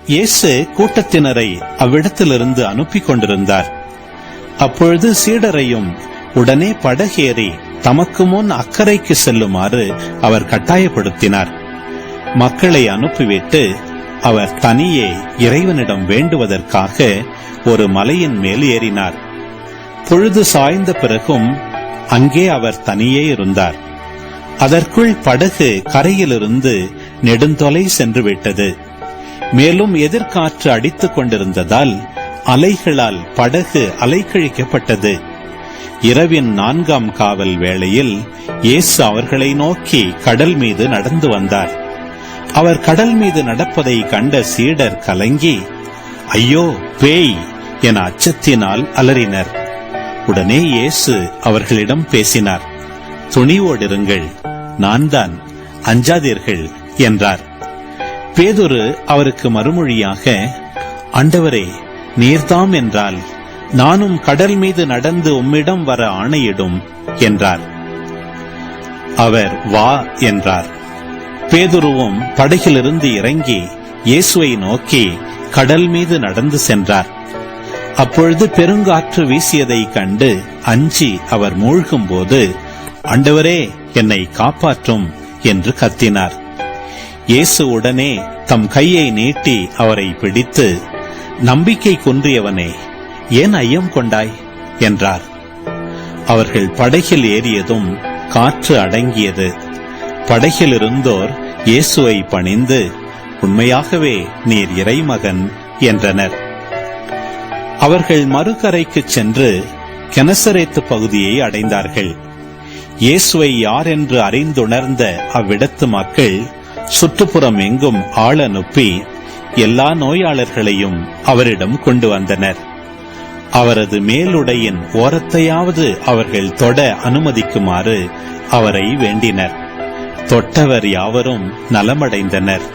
இயேசு கூட்டத்தினரை அவ்விடத்திலிருந்து அனுப்பி கொண்டிருந்தார். அப்பொழுது சீடரையும் உடனே படகேறி தமக்கு முன் அக்கறைக்கு செல்லுமாறு அவர் கட்டாயப்படுத்தினார். மக்களை அனுப்பிவிட்டு அவர் தனியே இறைவனிடம் வேண்டுவதற்காக ஒரு மலையின் மேல் ஏறினார். பொழுது சாய்ந்த பிறகும் அங்கே அவர் தனியே இருந்தார். அதற்குள் படகு கரையிலிருந்து நெடுந்தொலை சென்று விட்டது. மேலும் எதிர்காற்று அடித்துக் கொண்டிருந்ததால் அலைகளால் படகு அலைக்கழிக்கப்பட்டது. இரவின் 4ஆம் காவல் வேளையில் இயேசு அவர்களை நோக்கி கடல் மீது நடந்து வந்தார். அவர் கடல் மீது நடப்பதை கண்ட சீடர் கலங்கி, ஐயோ பேய் என அச்சத்தினால் அலறினர். உடனே இயேசு அவர்களிடம் பேசினார். துணிவோடிருங்கள், நான் தான், அஞ்சாதீர்கள் என்றார். பேதுரு அவருக்கு மறுமொழியாக, ஆண்டவரே, நீர்தாம் என்றால் நானும் கடல் மீது நடந்து உம்மிடம் வர ஆணையிடும் என்றார். அவர் வா என்றார். பேதுருவும் படகிலிருந்து இறங்கி இயேசுவை நோக்கி கடல் மீது நடந்து சென்றார். அப்பொழுது பெருங்காற்று வீசியதை கண்டு அஞ்சி அவர் மூழ்கும் போது, ஆண்டவரே, என்னை காப்பாற்றும் என்று கத்தினார். இயேசு உடனே தம் கையை நீட்டி அவரை பிடித்து, நம்பிக்கை குன்றியவனே, ஏன் ஐயம் கொண்டாய் என்றார். அவர்கள் படகில் ஏறியதும் காற்று அடங்கியது. படகில் இருந்தோர் இயேசுவை பணிந்து, உண்மையாகவே நீர் இறைமகன் என்றனர். அவர்கள் மறுகரைக்கு சென்று கெனசரேத்து பகுதியை அடைந்தார்கள். இயேசுவை யார் என்று அறிந்துணர்ந்த அவ்விடத்து மக்கள் சுற்றுப்புறம் எங்கும் ஆள் அனுப்பி எல்லா நோயாளர்களையும் அவரிடம் கொண்டு வந்தனர். அவரது மேலுடையின் ஓரத்தையாவது அவர்கள் தொட அனுமதிக்குமாறு அவரை வேண்டினர். தொட்டவர் யாவரும் நலமடைந்தனர்.